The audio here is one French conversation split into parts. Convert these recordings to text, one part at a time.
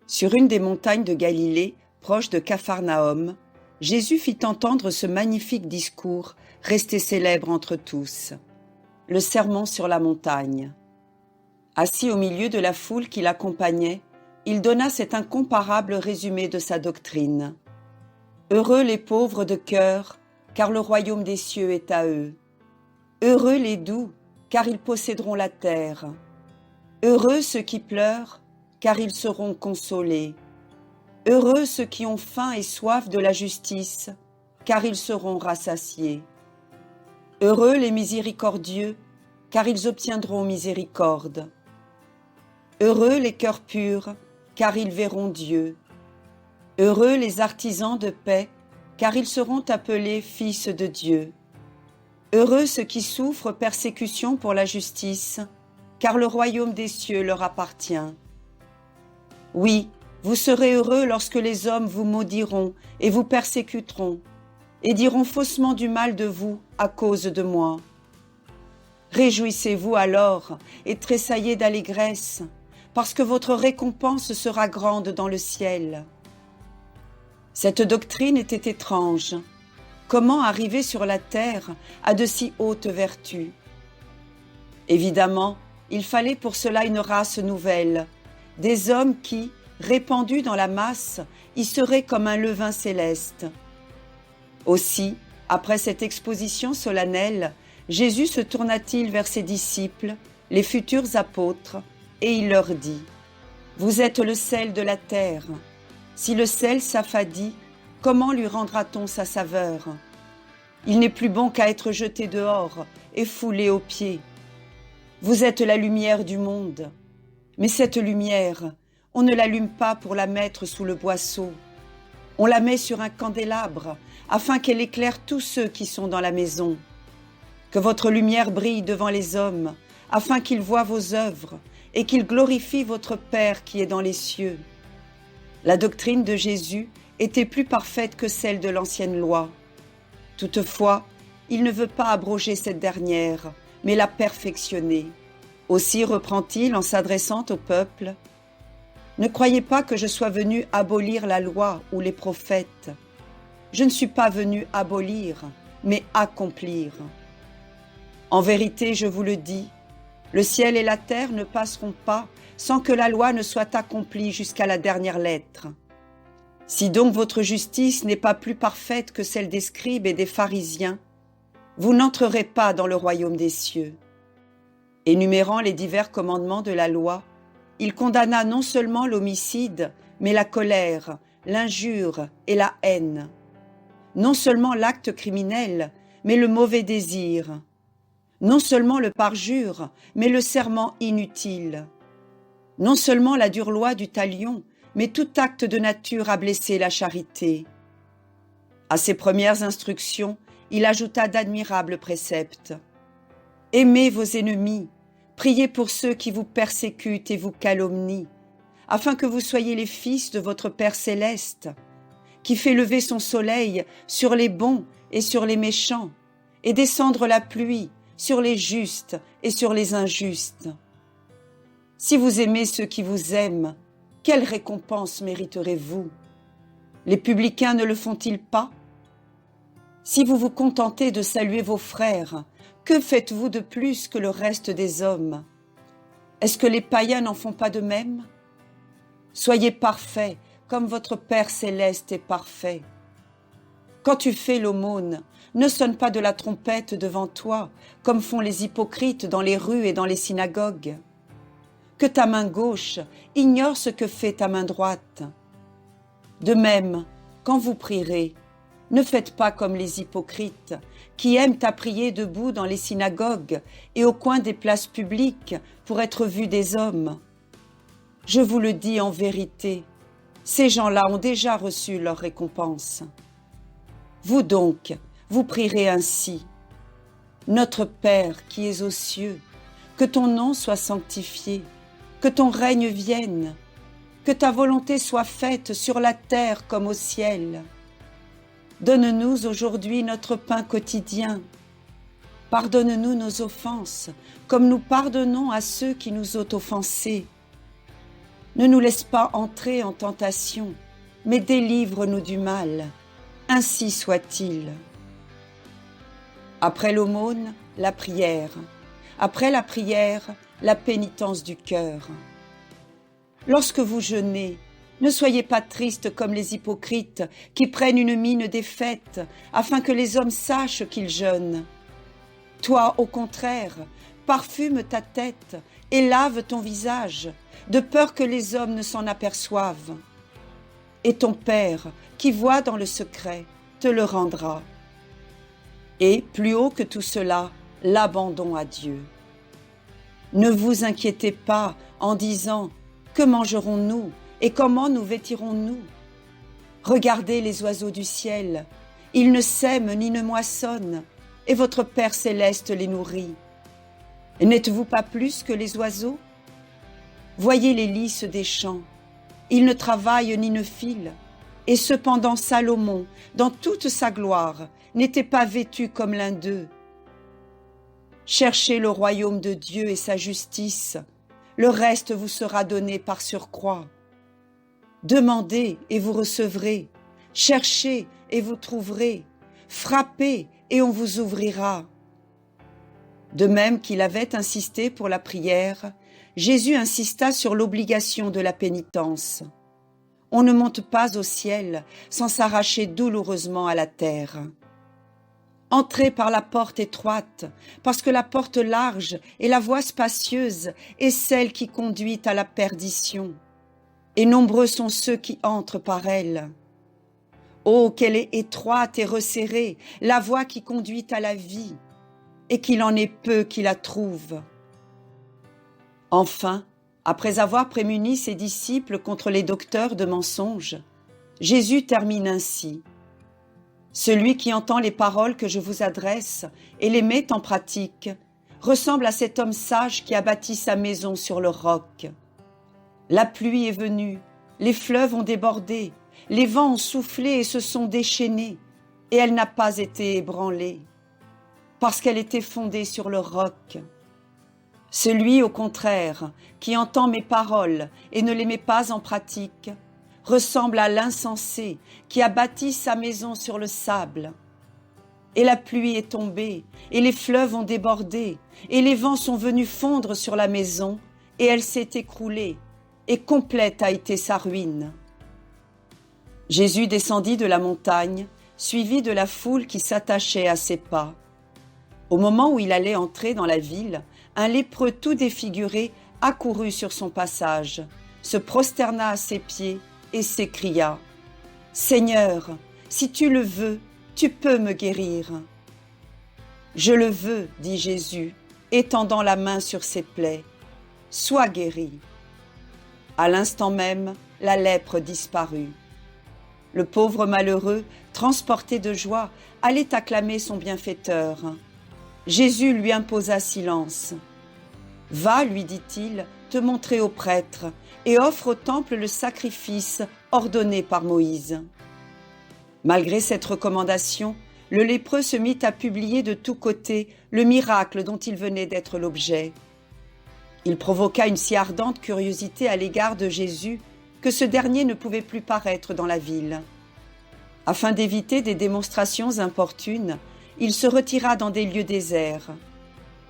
Sur une des montagnes de Galilée, proche de Capharnaüm, Jésus fit entendre ce magnifique discours, resté célèbre entre tous. Le sermon sur la montagne. Assis au milieu de la foule qui l'accompagnait, il donna cet incomparable résumé de sa doctrine. Heureux les pauvres de cœur, car le royaume des cieux est à eux. Heureux les doux, car ils posséderont la terre. Heureux ceux qui pleurent, car ils seront consolés. Heureux ceux qui ont faim et soif de la justice, car ils seront rassasiés. Heureux les miséricordieux, car ils obtiendront miséricorde. Heureux les cœurs purs, car ils verront Dieu. Heureux les artisans de paix, car ils seront appelés fils de Dieu. Heureux ceux qui souffrent persécution pour la justice, car le royaume des cieux leur appartient. Oui, vous serez heureux lorsque les hommes vous maudiront et vous persécuteront, et diront faussement du mal de vous à cause de moi. Réjouissez-vous alors et tressaillez d'allégresse, parce que votre récompense sera grande dans le ciel. Cette doctrine était étrange. Comment arriver sur la terre à de si hautes vertus? Évidemment, il fallait pour cela une race nouvelle, des hommes qui, répandus dans la masse, y seraient comme un levain céleste. Aussi, après cette exposition solennelle, Jésus se tourna-t-il vers ses disciples, les futurs apôtres, et il leur dit : « Vous êtes le sel de la terre. Si le sel s'affadit, comment lui rendra-t-on sa saveur? Il n'est plus bon qu'à être jeté dehors et foulé aux pieds. Vous êtes la lumière du monde. Mais cette lumière, on ne l'allume pas pour la mettre sous le boisseau. On la met sur un candélabre, afin qu'elle éclaire tous ceux qui sont dans la maison. Que votre lumière brille devant les hommes, afin qu'ils voient vos œuvres et qu'ils glorifient votre Père qui est dans les cieux. » La doctrine de Jésus était plus parfaite que celle de l'ancienne loi. Toutefois, il ne veut pas abroger cette dernière, mais la perfectionner. Aussi reprend-il en s'adressant au peuple : « Ne croyez pas que je sois venu abolir la loi ou les prophètes. Je ne suis pas venu abolir, mais accomplir. En vérité, je vous le dis, le ciel et la terre ne passeront pas sans que la loi ne soit accomplie jusqu'à la dernière lettre. Si donc votre justice n'est pas plus parfaite que celle des scribes et des pharisiens, vous n'entrerez pas dans le royaume des cieux. » Énumérant les divers commandements de la loi, il condamna non seulement l'homicide, mais la colère, l'injure et la haine. Non seulement l'acte criminel, mais le mauvais désir. Non seulement le parjure, mais le serment inutile. Non seulement la dure loi du talion, mais tout acte de nature à blesser la charité. À ses premières instructions, il ajouta d'admirables préceptes. « Aimez vos ennemis, priez pour ceux qui vous persécutent et vous calomnient, afin que vous soyez les fils de votre Père céleste, qui fait lever son soleil sur les bons et sur les méchants, et descendre la pluie sur les justes et sur les injustes. Si vous aimez ceux qui vous aiment, quelle récompense mériterez-vous? Les publicains ne le font-ils pas? Si vous vous contentez de saluer vos frères, que faites-vous de plus que le reste des hommes? Est-ce que les païens n'en font pas de même? Soyez parfaits, comme votre Père céleste est parfait. Quand tu fais l'aumône, ne sonne pas de la trompette devant toi, comme font les hypocrites dans les rues et dans les synagogues. Que ta main gauche ignore ce que fait ta main droite. De même, quand vous prierez, ne faites pas comme les hypocrites, qui aiment à prier debout dans les synagogues et au coin des places publiques pour être vus des hommes. Je vous le dis en vérité, ces gens-là ont déjà reçu leur récompense. Vous donc, vous prierez ainsi : Notre Père qui es aux cieux, que ton nom soit sanctifié, que ton règne vienne, que ta volonté soit faite sur la terre comme au ciel. Donne-nous aujourd'hui notre pain quotidien. Pardonne-nous nos offenses, comme nous pardonnons à ceux qui nous ont offensés. Ne nous laisse pas entrer en tentation, mais délivre-nous du mal. Ainsi soit-il. » Après l'aumône, la prière. Après la prière, la pénitence du cœur. Lorsque vous jeûnez, ne soyez pas tristes comme les hypocrites qui prennent une mine défaite afin que les hommes sachent qu'ils jeûnent. Toi, au contraire, parfume ta tête et lave ton visage, de peur que les hommes ne s'en aperçoivent. Et ton Père, qui voit dans le secret, te le rendra. Et, plus haut que tout cela, l'abandon à Dieu. Ne vous inquiétez pas en disant « Que mangerons-nous et comment nous vêtirons-nous » Regardez les oiseaux du ciel, ils ne sèment ni ne moissonnent, et votre Père céleste les nourrit. N'êtes-vous pas plus que les oiseaux? Voyez les lys des champs, ils ne travaillent ni ne filent, et cependant Salomon, dans toute sa gloire, n'était pas vêtu comme l'un d'eux. Cherchez le royaume de Dieu et sa justice, le reste vous sera donné par surcroît. Demandez et vous recevrez, cherchez et vous trouverez, frappez et on vous ouvrira. De même qu'il avait insisté pour la prière, Jésus insista sur l'obligation de la pénitence. On ne monte pas au ciel sans s'arracher douloureusement à la terre. Entrez par la porte étroite, parce que la porte large et la voie spacieuse est celle qui conduit à la perdition, et nombreux sont ceux qui entrent par elle. Oh, qu'elle est étroite et resserrée, la voie qui conduit à la vie, et qu'il en est peu qui la trouvent. Enfin, après avoir prémuni ses disciples contre les docteurs de mensonges, Jésus termine ainsi. Celui qui entend les paroles que je vous adresse et les met en pratique ressemble à cet homme sage qui a bâti sa maison sur le roc. La pluie est venue, les fleuves ont débordé, les vents ont soufflé et se sont déchaînés, et elle n'a pas été ébranlée, parce qu'elle était fondée sur le roc. Celui, au contraire, qui entend mes paroles et ne les met pas en pratique, ressemble à l'insensé qui a bâti sa maison sur le sable. Et la pluie est tombée, et les fleuves ont débordé, et les vents sont venus fondre sur la maison, et elle s'est écroulée, et complète a été sa ruine. Jésus descendit de la montagne, suivi de la foule qui s'attachait à ses pas. Au moment où il allait entrer dans la ville, un lépreux tout défiguré accourut sur son passage, se prosterna à ses pieds et s'écria « Seigneur, si tu le veux, tu peux me guérir. » « Je le veux, dit Jésus, étendant la main sur ses plaies. Sois guéri. » À l'instant même, la lèpre disparut. Le pauvre malheureux, transporté de joie, allait acclamer son bienfaiteur. Jésus lui imposa silence. « Va, lui dit-il, te montrer au prêtre, et offre au temple le sacrifice ordonné par Moïse. » Malgré cette recommandation, le lépreux se mit à publier de tous côtés le miracle dont il venait d'être l'objet. Il provoqua une si ardente curiosité à l'égard de Jésus que ce dernier ne pouvait plus paraître dans la ville. Afin d'éviter des démonstrations importunes, il se retira dans des lieux déserts.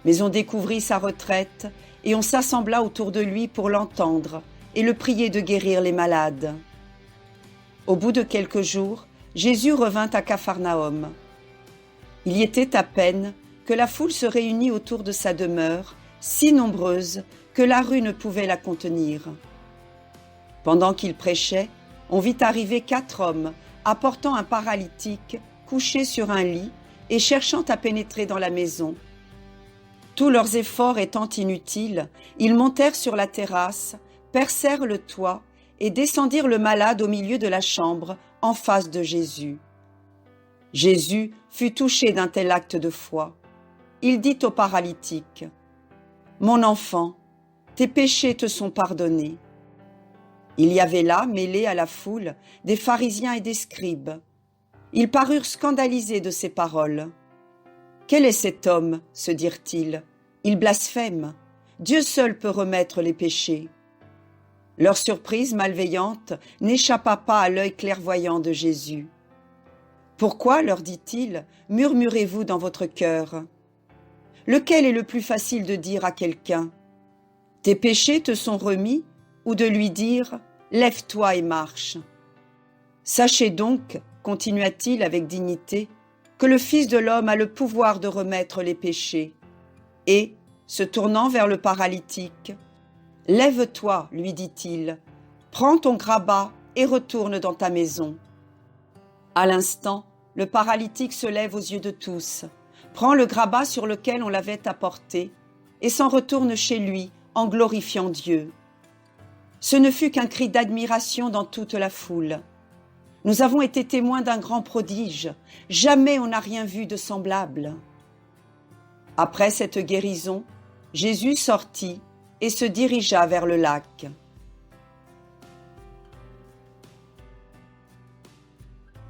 Mais on découvrit sa retraite et on s'assembla autour de lui pour l'entendre et le prier de guérir les malades. Au bout de quelques jours, Jésus revint à Capharnaüm. Il y était à peine que la foule se réunit autour de sa demeure, si nombreuse que la rue ne pouvait la contenir. Pendant qu'il prêchait, on vit arriver 4 hommes apportant un paralytique couché sur un lit et cherchant à pénétrer dans la maison. Tous leurs efforts étant inutiles, ils montèrent sur la terrasse, percèrent le toit et descendirent le malade au milieu de la chambre, en face de Jésus. Jésus fut touché d'un tel acte de foi. Il dit au paralytique : « Mon enfant, tes péchés te sont pardonnés. » Il y avait là, mêlés à la foule, des pharisiens et des scribes. Ils parurent scandalisés de ces paroles. « Quel est cet homme ?» se dirent-ils. « Il blasphème. Dieu seul peut remettre les péchés. » Leur surprise malveillante n'échappa pas à l'œil clairvoyant de Jésus. « Pourquoi, leur dit-il, murmurez-vous dans votre cœur ? Lequel est le plus facile de dire à quelqu'un « Tes péchés te sont remis » ou de lui dire « Lève-toi et marche ». Sachez donc, continua-t-il avec dignité, que le Fils de l'homme a le pouvoir de remettre les péchés. Et, se tournant vers le paralytique, « Lève-toi, lui dit-il, prends ton grabat et retourne dans ta maison. » À l'instant, le paralytique se lève aux yeux de tous, prend le grabat sur lequel on l'avait apporté et s'en retourne chez lui en glorifiant Dieu. Ce ne fut qu'un cri d'admiration dans toute la foule. Nous avons été témoins d'un grand prodige, jamais on n'a rien vu de semblable. Après cette guérison, Jésus sortit et se dirigea vers le lac.